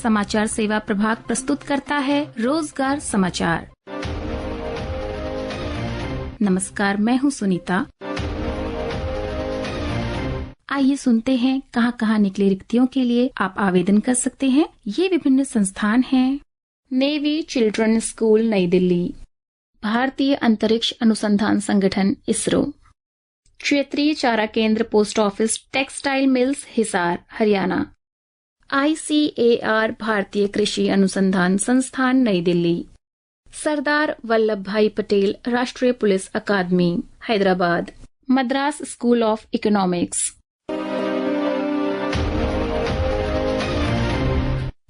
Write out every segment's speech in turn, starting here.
समाचार सेवा प्रभाग प्रस्तुत करता है रोजगार समाचार। नमस्कार, मैं हूँ सुनीता। आइए सुनते हैं कहाँ कहाँ निकली रिक्तियों के लिए आप आवेदन कर सकते हैं। ये विभिन्न संस्थान हैं। नेवी चिल्ड्रन स्कूल नई दिल्ली, भारतीय अंतरिक्ष अनुसंधान संगठन इसरो, क्षेत्रीय चारा केंद्र post office textile mills Hisar Haryana, ICAR भारतीय कृषि अनुसंधान संस्थान नई दिल्ली, सरदार वल्लभ भाई पटेल राष्ट्रीय police academy Hyderabad, Madras school of economics.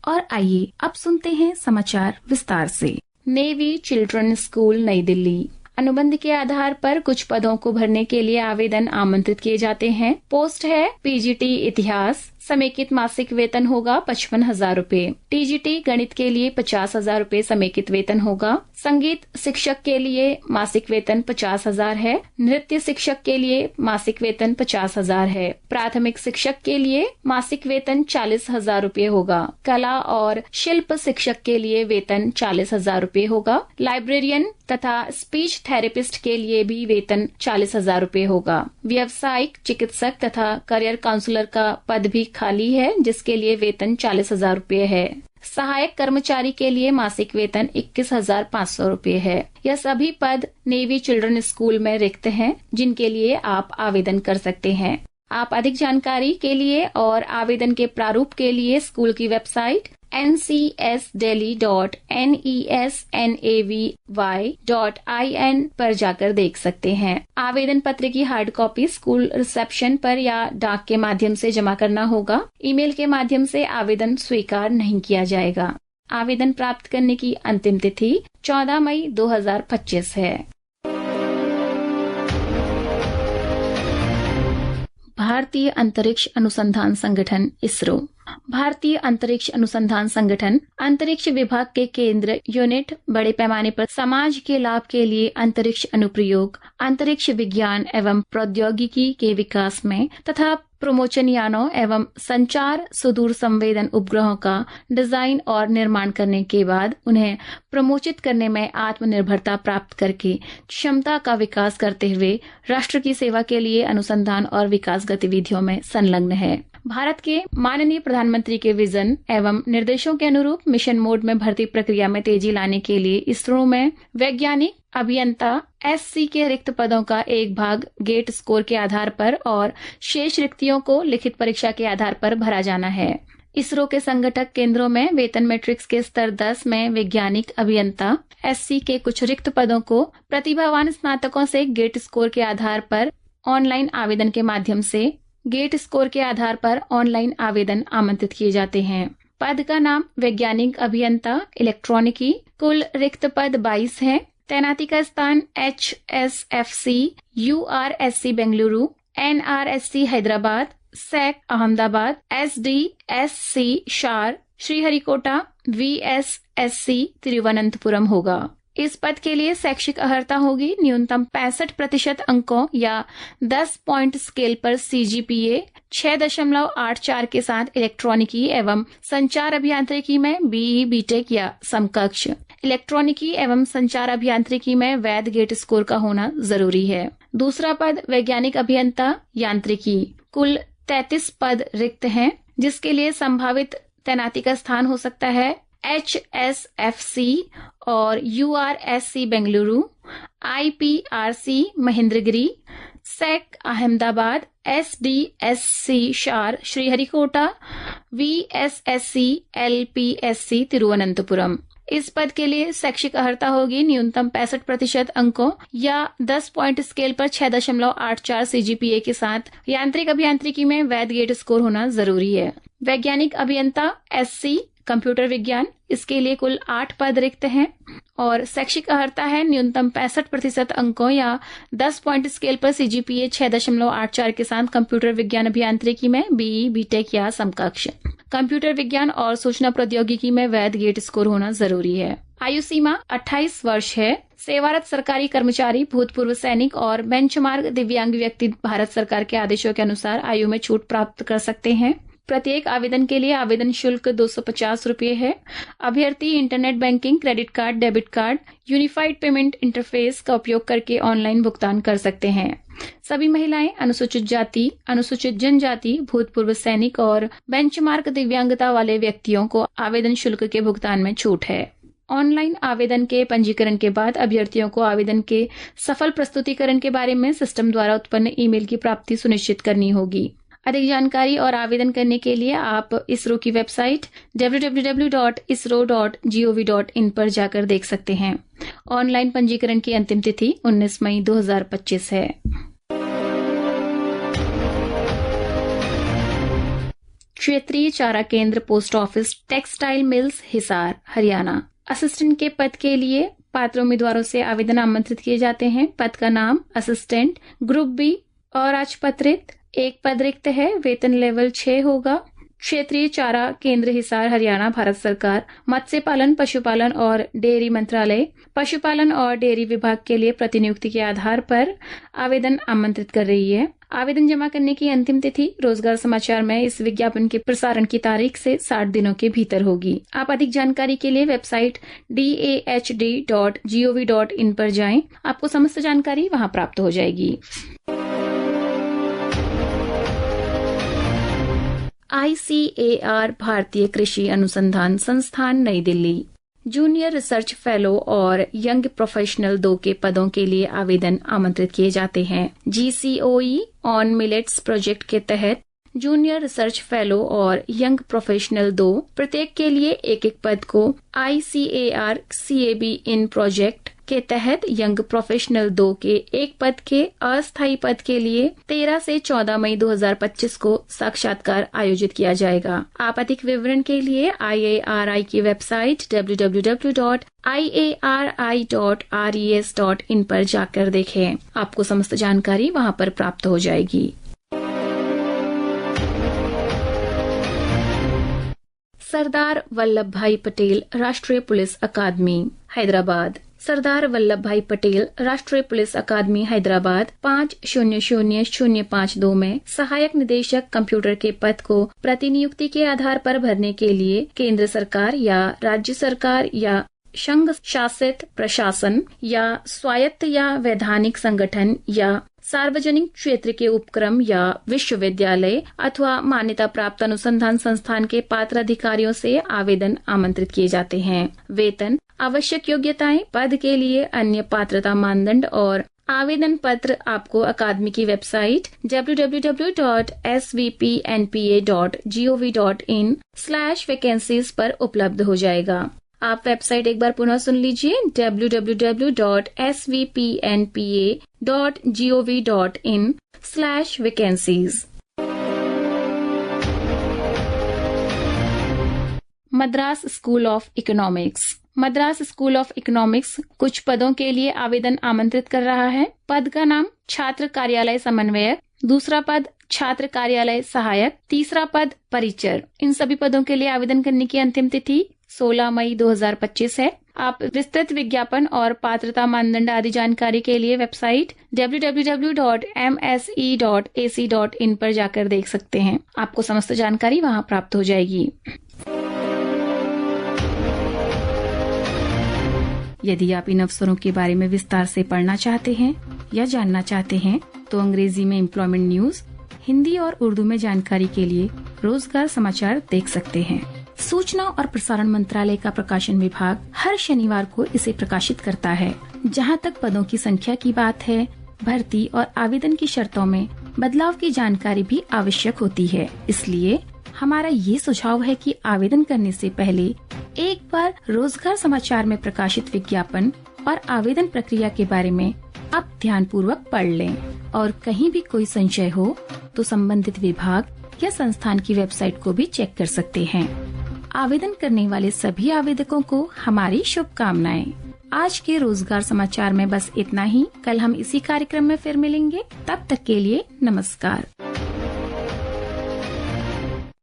और आइए अब सुनते हैं समाचार विस्तार से। नेवी चिल्ड्रन स्कूल नई दिल्ली, अनुबंध के आधार पर कुछ पदों को भरने के लिए आवेदन आमंत्रित किए जाते हैं। पोस्ट है PGT इतिहास, समेकित मासिक वेतन होगा 55,000 रूपए। TGT गणित के लिए 50,000 रूपए समेकित वेतन होगा। संगीत शिक्षक के लिए मासिक वेतन 50,000 है। नृत्य शिक्षक के लिए मासिक वेतन 50,000 है। प्राथमिक शिक्षक के लिए मासिक वेतन 40,000 रूपए होगा। कला और शिल्प शिक्षक के लिए वेतन 40,000 रूपए होगा। लाइब्रेरियन तथा स्पीच थेरेपिस्ट के लिए भी वेतन 40,000 रूपए होगा। व्यावसायिक चिकित्सक तथा करियर काउंसलर का पद भी खाली है, जिसके लिए वेतन 40,000 रूपए है। सहायक कर्मचारी के लिए मासिक वेतन 21,500 रूपए है। यह सभी पद नेवी चिल्ड्रन स्कूल में रिक्त हैं, जिनके लिए आप आवेदन कर सकते हैं। आप अधिक जानकारी के लिए और आवेदन के प्रारूप के लिए स्कूल की वेबसाइट ncsdelhi.nesnavy.in पर जाकर देख सकते हैं। आवेदन पत्र की हार्ड कॉपी स्कूल रिसेप्शन पर या डाक के माध्यम से जमा करना होगा। ईमेल के माध्यम से आवेदन स्वीकार नहीं किया जाएगा। आवेदन प्राप्त करने की अंतिम तिथि 14 मई 2025 है। भारतीय अंतरिक्ष अनुसंधान संगठन इसरो, भारतीय अंतरिक्ष अनुसंधान संगठन अंतरिक्ष विभाग के केंद्र यूनिट बड़े पैमाने पर समाज के लाभ के लिए अंतरिक्ष अनुप्रयोग, अंतरिक्ष विज्ञान एवं प्रौद्योगिकी के विकास में तथा प्रमोचन यानों एवं संचार सुदूर संवेदन उपग्रहों का डिजाइन और निर्माण करने के बाद उन्हें प्रमोचित करने में आत्मनिर्भरता प्राप्त करके क्षमता का विकास करते हुए राष्ट्र की सेवा के लिए अनुसंधान और विकास गतिविधियों में संलग्न है। भारत के माननीय प्रधानमंत्री के विजन एवं निर्देशों के अनुरूप मिशन मोड में भर्ती प्रक्रिया में तेजी लाने के लिए इसरो में वैज्ञानिक अभियंता SC के रिक्त पदों का एक भाग गेट स्कोर के आधार पर और शेष रिक्तियों को लिखित परीक्षा के आधार पर भरा जाना है। इसरो के संगठक केंद्रों में वेतन मैट्रिक्स के स्तर 10 में वैज्ञानिक अभियंता SC के कुछ रिक्त पदों को प्रतिभावान स्नातकों से गेट स्कोर के आधार पर ऑनलाइन आवेदन के माध्यम से गेट स्कोर के आधार पर ऑनलाइन आवेदन आमंत्रित किए जाते हैं। पद का नाम वैज्ञानिक अभियंता इलेक्ट्रॉनिकी। कुल रिक्त पद 22 है। तैनाती का स्थान HSFC, URSC Bengaluru, NRSC Hyderabad, SEC Ahmedabad, SDSC शार, श्रीहरिकोटा, VSSC तिरुवनंतपुरम होगा। इस पद के लिए शैक्षिक अर्हता होगी न्यूनतम 65% अंकों या 10 पॉइंट स्केल पर CGPA 6.84 के साथ इलेक्ट्रॉनिकी एवं संचार अभियांत्रिकी में BE BTech या समकक्ष। इलेक्ट्रॉनिकी एवं संचार अभियांत्रिकी में वैध गेट स्कोर का होना जरूरी है। दूसरा पद वैज्ञानिक अभियंता यांत्रिकी। कुल 33 पद रिक्त हैं, जिसके लिए संभावित तैनाती का स्थान हो सकता है HSFC और URSC Bengaluru, IPRC Mahendragiri, SEC Ahmedabad, SDSC शार श्रीहरिकोटा, VSSC LPSC तिरुवनंतपुरम। इस पद के लिए शैक्षिक अर्हता होगी न्यूनतम 65% अंकों या 10 पॉइंट स्केल पर 6.84 CGPA के साथ यांत्रिक अभियांत्रिकी में वैध गेट स्कोर होना जरूरी है। वैज्ञानिक अभियंता SC कंप्यूटर विज्ञान, इसके लिए कुल 8 पद रिक्त हैं और शैक्षिक अर्हता है न्यूनतम 65% अंकों या 10 पॉइंट स्केल पर CGPA 6.84 के साथ कंप्यूटर विज्ञान अभियांत्रिकी में BE BTech या समकक्ष। कंप्यूटर विज्ञान और सूचना प्रौद्योगिकी में वैध गेट स्कोर होना जरूरी है। आयु सीमा 28 वर्ष है। सेवारत सरकारी कर्मचारी, भूतपूर्व सैनिक और बेंचमार्क दिव्यांग व्यक्ति भारत सरकार के आदेशों के अनुसार आयु में छूट प्राप्त कर सकते हैं। प्रत्येक आवेदन के लिए आवेदन शुल्क 250 रुपये है। अभ्यर्थी internet banking, credit card, debit card, unified payment interface का उपयोग करके ऑनलाइन भुगतान कर सकते हैं। सभी महिलाएं, अनुसूचित जाति, अनुसूचित जनजाति, भूतपूर्व सैनिक और बेंचमार्क दिव्यांगता वाले व्यक्तियों को आवेदन शुल्क के भुगतान में छूट है। ऑनलाइन आवेदन के पंजीकरण के बाद अभ्यर्थियों को आवेदन के सफल प्रस्तुतिकरण के बारे में सिस्टम द्वारा उत्पन्न ईमेल की प्राप्ति सुनिश्चित करनी होगी। अधिक जानकारी और आवेदन करने के लिए आप इसरो की वेबसाइट www.isro.gov.in पर जाकर देख सकते हैं। ऑनलाइन पंजीकरण की अंतिम तिथि 19 मई 2025 है। क्षेत्रीय चारा केंद्र post office textile mills Hisar Haryana. Assistant के पद के लिए पात्र उम्मीदवारों से आवेदन आमंत्रित किए जाते हैं। पद का नाम असिस्टेंट, ग्रुप बी, अराजपत्रित, एक पद रिक्त है। वेतन लेवल 6 होगा। क्षेत्रीय चारा केंद्र हिसार हरियाणा, भारत सरकार मत्स्य पालन, पशुपालन और डेयरी मंत्रालय पशुपालन और डेयरी विभाग के लिए प्रतिनियुक्ति के आधार पर आवेदन आमंत्रित कर रही है। आवेदन जमा करने की अंतिम तिथि रोजगार समाचार में इस विज्ञापन के प्रसारण की तारीख से 60 दिनों के भीतर होगी। आप अधिक जानकारी के लिए वेबसाइट dahd.gov.in पर जाएं। आपको समस्त जानकारी वहां प्राप्त हो जाएगी। ICAR भारतीय कृषि अनुसंधान संस्थान नई दिल्ली जूनियर रिसर्च फेलो और यंग प्रोफेशनल 2 के पदों के लिए आवेदन आमंत्रित किए जाते हैं। GCOE ऑन मिलेट्स प्रोजेक्ट के तहत जूनियर रिसर्च फेलो और यंग प्रोफेशनल 2 प्रत्येक के लिए एक पद को ICAR CAB इन प्रोजेक्ट के तहत यंग प्रोफेशनल 2 के एक पद के अस्थायी पद के लिए 13 से 14 मई 2025 को साक्षात्कार आयोजित किया जाएगा। आप अधिक विवरण के लिए IARI की वेबसाइट www.iari.res.in पर जाकर देखें। आपको समस्त जानकारी वहां पर प्राप्त हो जाएगी। सरदार वल्लभ भाई पटेल राष्ट्रीय पुलिस अकादमी हैदराबाद। सरदार वल्लभ भाई पटेल राष्ट्रीय पुलिस अकादमी हैदराबाद 500052 में सहायक निदेशक कंप्यूटर के पद को प्रतिनियुक्ति के आधार पर भरने के लिए केंद्र सरकार या राज्य सरकार या संघ शासित प्रशासन या स्वायत्त या वैधानिक संगठन या सार्वजनिक क्षेत्र के उपक्रम या विश्वविद्यालय अथवा मान्यता प्राप्त अनुसंधान संस्थान के पात्र अधिकारियों से आवेदन आमंत्रित किए जाते हैं। वेतन, आवश्यक योग्यताएं, पद के लिए अन्य पात्रता मानदंड और आवेदन पत्र आपको अकादमी की वेबसाइट www.svpnpa.gov.in/vacancies पर उपलब्ध हो जाएगा। आप वेबसाइट एक बार पुनः सुन लीजिए www.svpnpa.gov.in/vacancies। Madras school of economics. Madras school of economics कुछ पदों के लिए आवेदन आमंत्रित कर रहा है। पद का नाम छात्र कार्यालय समन्वयक, दूसरा पद छात्र कार्यालय सहायक, तीसरा पद परिचर। इन सभी पदों के लिए आवेदन करने की अंतिम तिथि 16 मई 2025 है। आप विस्तृत विज्ञापन और पात्रता मानदंड आदि जानकारी के लिए वेबसाइट www.mse.ac.in पर जाकर देख सकते हैं। आपको समस्त जानकारी वहां प्राप्त हो जाएगी। यदि आप इन अवसरों के बारे में विस्तार से पढ़ना चाहते हैं या जानना चाहते हैं तो अंग्रेजी में एम्प्लॉयमेंट न्यूज, हिंदी और उर्दू में जानकारी के लिए रोजगार समाचार देख सकते हैं। सूचना और प्रसारण मंत्रालय का प्रकाशन विभाग हर शनिवार को इसे प्रकाशित करता है। जहां तक पदों की संख्या की बात है, भर्ती और आवेदन की शर्तों में बदलाव की जानकारी भी आवश्यक होती है। इसलिए हमारा ये सुझाव है कि आवेदन करने से पहले एक बार रोजगार समाचार में प्रकाशित विज्ञापन और आवेदन प्रक्रिया के बारे में आप ध्यानपूर्वक पढ़ लें और कहीं भी कोई संशय हो तो संबंधित विभाग या संस्थान की वेबसाइट को भी चेक कर सकते हैं। आवेदन करने वाले सभी आवेदकों को हमारी शुभकामनाएं। आज के रोजगार समाचार में बस इतना ही। कल हम इसी कार्यक्रम में फिर मिलेंगे। तब तक के लिए नमस्कार।